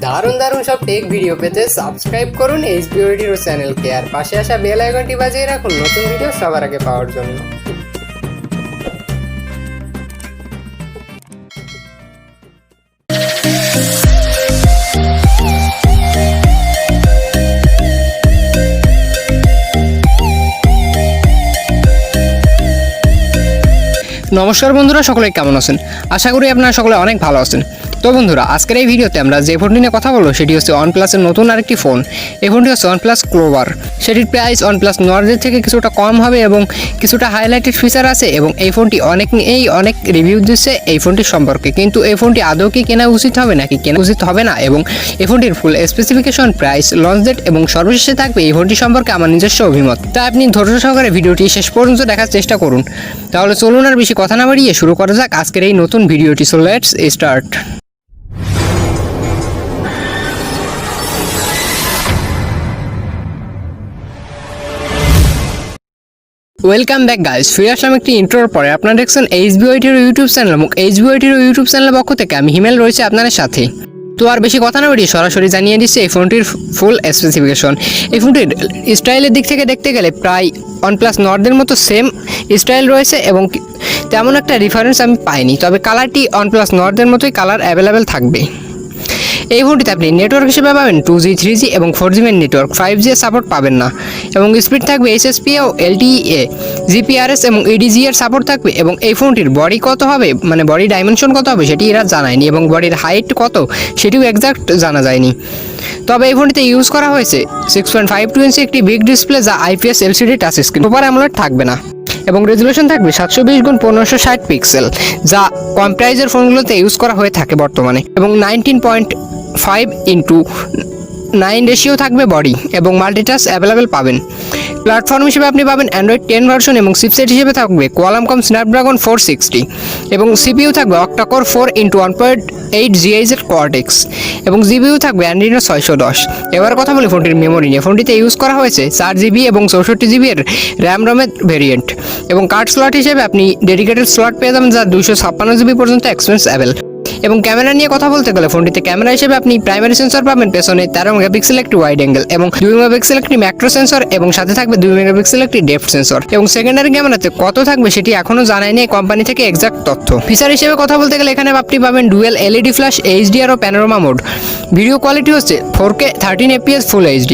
দারুণ দারুণ সব টেক ভিডিও পেতে সাবস্ক্রাইব করুন এইচবিওটির চ্যানেলকে আর পাশে আসা বেল আইকনটি বাজিয়ে রাখুন নতুন ভিডিও সবার আগে পাওয়ার জন্য। নমস্কার বন্ধুরা, সকলে কেমন আছেন? আশা করি আপনারা সকলে অনেক ভালো আছেন। তো বন্ধুরা, আজকের এই ভিডিওতে আমরা যে ফোনটি নিয়ে কথা বলবো সেটি হচ্ছে ওয়ানপ্লাসের নতুন আরেকটি ফোন। এই ফোনটি হচ্ছে ওয়ানপ্লাস ক্লোভার। সেটির প্রাইস ওয়ানপ্লাস নর্ডের থেকে কিছুটা কম হবে এবং কিছুটা হাইলাইটেড ফিচার আছে এবং এই ফোনটি অনেক রিভিউ দিচ্ছে এই ফোনটির সম্পর্কে। কিন্তু এই ফোনটি আদৌ কি কেনা উচিত হবে নাকি কেনা উচিত হবে না, এবং এই ফোনটির full specification, price, launch date এবং সর্বশেষে থাকবে এই ফোনটি সম্পর্কে আমার নিজস্ব অভিমত। তাই আপনি ধৈর্য সহকারে ভিডিওটি শেষ পর্যন্ত দেখার চেষ্টা করুন। তাহলে চলুন আর বেশি কথা না বাড়িয়ে শুরু করা যাক আজকের এই নতুন ভিডিওটি। So let's start. Welcome back guys, ফিরে আসলাম একটি ইন্ট্রোর পরে। আপনারা দেখছেন এইচবিওটির ইউটিউব চ্যানেল এবং এইচবিওটির ইউটিউব চ্যানেলের পক্ষ থেকে আমি হিমেল রয়েছে আপনাদের সাথে। তো আর বেশি কথা না বাড়িয়ে সরাসরি জানিয়ে দিচ্ছে এই ফোনটির ফুল স্পেসিফিকেশন। এই ফোনটির স্টাইলের দিক থেকে দেখতে গেলে প্রায় ওয়ানপ্লাস নর্ডের মতো সেম স্টাইল রয়েছে এবং তেমন একটা রেফারেন্স আমি পাইনি, তবে কালারটি ওয়ানপ্লাস নর্ডের মতোই কালার অ্যাভেলেবেল থাকবে। এই ফোনটিতে আপনি নেটওয়ার্ক হিসেবে পাবেন 2G 3G এবং 4G নেটওয়ার্ক, 5G এর সাপোর্ট পাবেন না এবং স্পিড থাকবে SSPA ও LTE, GPRS এবং EDG এর সাপোর্ট থাকবে। এবং এই ফোনটির বডি কত হবে, মানে বডি ডাইমেনশন কত হবে সেটি এরা জানায়নি এবং বডির হাইট কত সেটিও এক্সাক্ট জানা যায়নি। তবে এই ফোনটিতে ইউজ করা হয়েছে 6.52 ইঞ্চি একটি বিগ ডিসপ্লে, যা IPS LCD touch screen, super AMOLED থাকবে না এবং রেজুলেশন থাকবে 720x1560 পিক্সেল, যা কম প্রাইজের ফোনগুলোতে ইউজ করা হয়ে থাকে বর্তমানে। এবং 19.5:9 রেশিও থাকবে বডি এবং মাল্টিটাচ অ্যাভেলেবেল পাবেন। প্ল্যাটফর্ম হিসেবে আপনি পাবেন অ্যান্ড্রয়েড 10 ভার্সন এবং চিপসেট হিসেবে থাকবে কোয়ালকম স্ন্যাপড্রাগন 460 এবং CPU থাকবে অক্টাকোর 4x1.8 GHz এর কোয়ার্টেক্স এবং GPU থাকবে অ্যান্ড্রয়েড 610। এবার কথা বলি ফোনটির মেমোরি নিয়ে। ফোনটিতে ইউজ করা হয়েছে 4GB এবং 64GB এর র্যাম-রমের ভেরিয়েন্ট এবং কার্ড স্লট হিসেবে আপনি ডেডিকেটেড স্লট পেয়ে যাবেন, যা 256GB পর্যন্ত এক্সপেন্সেবল। এবং ক্যামেরা নিয়ে কথা বলতে গেলে ফোনটিতে ক্যামেরা হিসেবে আপনি প্রাইমারি সেন্সর পাবেন পেছনে 13 মেগাপিক্সেল একটি ওয়াইড অ্যাঙ্গেল এবং 2 মেগাপিক্সেল একটি ম্যাক্রো সেন্সর এবং সাথে থাকবে 2 মেগাপিক্সেল একটি ডেপথ সেন্সর। এবং সেকেন্ডারি ক্যামেরাতে কত থাকবে সেটি এখনো জানায়নি কোম্পানি থেকে এক্সাক্ট তথ্য। ফিচার হিসেবে কথা বলতে গেলে এখানে আপনি পাবেন ডুয়েল LED ফ্ল্যাশ, HDR ও প্যানোরামা মোড। ভিডিও কোয়ালিটি হচ্ছে 4K 13 FPS ফুল HD।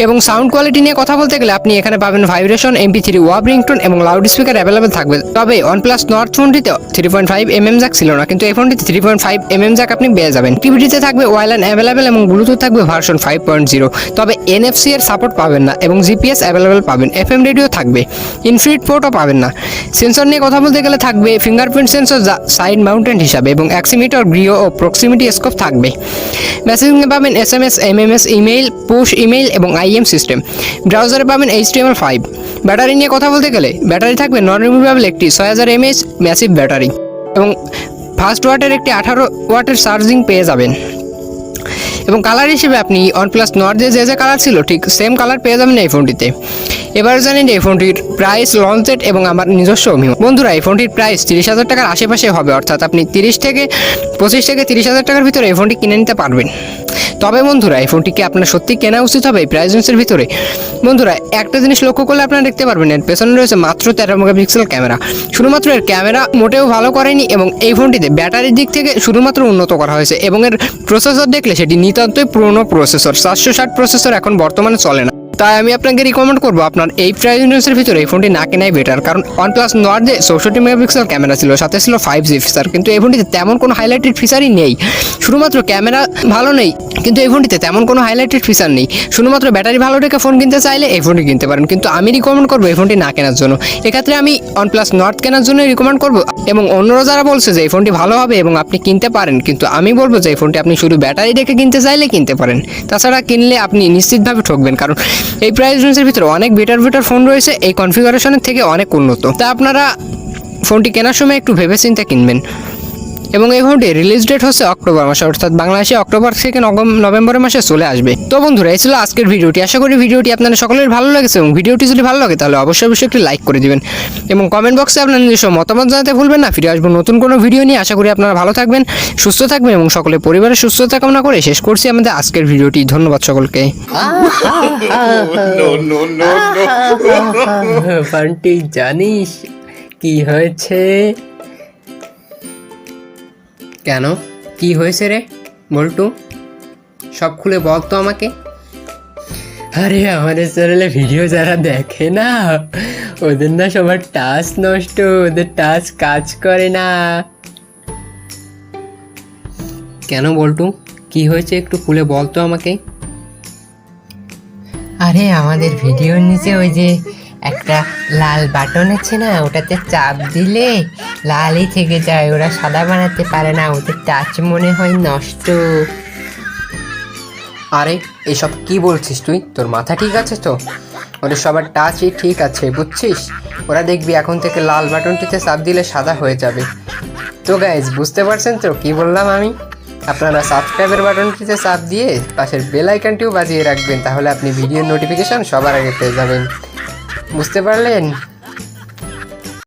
এবং সাউন্ড কোয়ালিটি নিয়ে কথা বলতে গেলে আপনি এখানে পাবেন ভাইব্রেশন, MP3 ওয়াভ রিংটোন এবং লাউড স্পিকার অ্যাভেলেবেল থাকবে। তবে ওয়ানপ্লাস নর্ড ফোনটিতে 3.5mm জ্যাক ছিল না, কিন্তু এই ফোনটিতে 3.5mm জ্যাক আপনি পেয়ে যাবেন। টিভিটিতে থাকবে ওয়াইল্যান্ড অ্যাভেলেবেল এবং ব্লুটুথ থাকবে ভার্সন 5.0, তবে NFC এর সাপোর্ট পাবেন না এবং GPS অ্যাভেলেবেল পাবেন। FM রেডিও থাকবে, ইনফিনিট পোর্টও পাবেন না। সেন্সর নিয়ে কথা বলতে গেলে থাকবে ফিঙ্গারপ্রিন্ট সেন্সর, যা সাইড মাউন্টেন হিসাবে এবং অ্যাক্সিমিটার, গ্রিও ও প্রক্সিমিটি স্কোপ থাকবে। মেসেজিংয়ে পাবেন SMS, MMS, email, push email এবং IM সিস্টেম। ব্রাউজারে পাবেন HTML5। ব্যাটারি নিয়ে কথা বলতে গেলে ব্যাটারি থাকবে নন রিমুভেবল একটি 6000 mAh ম্যাসিভ ব্যাটারি এবং ফাস্ট ওয়াটের একটি 18 ওয়াটের চার্জিং পেয়ে যাবেন। এবং কালার হিসেবে আপনি ওয়ানপ্লাস নর্ডে যে কালার ছিল ঠিক সেম কালার পেয়ে যাবেন এই ফোনটিতে। এবার জানেন এই ফোনটির প্রাইস, লঞ্চ ডেট এবং আমার নিজস্ব অভিমত। বন্ধুরা, এই ফোনটির প্রাইস 30,000 টাকার আশেপাশে হবে, অর্থাৎ আপনি 25 থেকে 30,000 টাকার ভিতরে এই ফোনটি কিনে নিতে পারবেন। তবে বন্ধুরা, এই ফোনটিকে আপনার সত্যি কেনা উচিত হবে এই প্রাইস রেঞ্জের ভিতরে? বন্ধুরা, একটা জিনিস লক্ষ্য করলে আপনারা দেখতে পারবেন এর পেছনে রয়েছে মাত্র 13 মেগাপিক্সেল ক্যামেরা। শুধুমাত্র এর ক্যামেরা মোটেও ভালো করেনি এবং এই ফোনটিতে ব্যাটারির দিক থেকে শুধুমাত্র উন্নত করা হয়েছে এবং এর প্রসেসর দেখলে সেটি নিতান্তই পুরনো প্রসেসর, 760 প্রসেসর এখন বর্তমানে চলে না। তাই আমি আপনাকে রিকমেন্ড করবো আপনার এই প্রাইস রেঞ্জের ভিতরে এই ফোনটি না কেনাই বেটার, কারণ ওয়ানপ্লাস নর্ডে 64 মেগাপিক্সেল ক্যামেরা ছিল, সাথে ছিল 5G ফিচার, কিন্তু এই ফোনটিতে তেমন কোনো হাইলাইটেড ফিচারই নেই। শুধুমাত্র ক্যামেরা ভালো নেই, কিন্তু এই ফোনটিতে তেমন কোনো হাইলাইটেড ফিচার নেই। শুধুমাত্র ব্যাটারি ভালো রেখে ফোন কিনতে চাইলে এই ফোনটি কিনতে পারেন, কিন্তু আমি রিকমেন্ড করবো এই ফোনটি না কেনার জন্য। এক্ষেত্রে আমি ওয়ানপ্লাস নর্ড কেনার জন্য রিকমেন্ড করবো এবং অন্যরা যারা বলছে যে এই ফোনটি ভালো হবে এবং আপনি কিনতে পারেন, কিন্তু আমি বলবো যে এই ফোনটি আপনি শুধু ব্যাটারি রেখে কিনতে চাইলে কিনতে পারেন, তাছাড়া কিনলে আপনি নিশ্চিতভাবে ঠকবেন, কারণ এই প্রাইস রেঞ্জের ভিতরে অনেক বেটার ফোন রয়েছে এই কনফিগারেশনের থেকে অনেক উন্নত। তা আপনারা ফোনটি কেনার সময় একটু ভেবেচিন্তে কিনবেন। এবং এই ফোনটির রিলিজ ডেট হচ্ছে অক্টোবর মাসে, অর্থাৎ বাংলাদেশে অক্টোবর থেকে নভেম্বরের মাসে চলে আসবে। তো বন্ধুরা, এই ছিল আজকের ভিডিওটি। আশা করি ভিডিওটি আপনাদের সকলের ভালো লেগেছে এবং ভিডিওটি যদি ভালো লাগে তাহলে অবশ্যই একটি লাইক করে দিবেন এবং কমেন্ট বক্সে আপনার নিজস্ব মতামত জানাতে ভুলবেন না। ফিরে আসবো নতুন কোনো ভিডিও নিয়ে। আশা করি আপনারা ভালো থাকবেন, সুস্থ থাকবেন এবং সকলে পরিবারের সুস্থতা কামনা করে শেষ করছি আমাদের আজকের ভিডিওটি। ধন্যবাদ সকলকে। ফান্টি, জানিস কি হয়েছে? কেন, কি হয়েছে রে বল্টু? সব খুলে বল তো আমাকে। আরে আমাদের চ্যানেলে ভিডিও যারা দেখে না, ওদের না সবার টাচ নষ্ট, ওদের টাচ কাজ করে না। কেন বল্টু, কি হয়েছে একটু খুলে বল তো আমাকে। আরে আমাদের ভিডিওর নিচে ওই যে একটা লাল বাটন আছে না, ওটাতে চাপ দিলে লালই থেকে যায়, ওরা সাদা বানাতে পারে না, ওদের টাচ মনে হয় নষ্ট। আরে এসব কি বলছিস তুই? তোর মাথা ঠিক আছে তো? ওদের সবার টাচই ঠিক আছে, বুঝছিস? ওরা দেখবি এখন থেকে লাল বাটনটিতে চাপ দিলে সাদা হয়ে যাবে। তো গাইজ, বুঝতে পারছেন তো কি বললাম আমি? আপনারা সাবস্ক্রাইবের বাটনটিতে চাপ দিয়ে পাশের বেল আইকনটিও বাজিয়ে রাখবেন, তাহলে আপনি ভিডিওর নোটিফিকেশন সবার আগে পেয়ে যাবেন। বুঝতে পারলেন?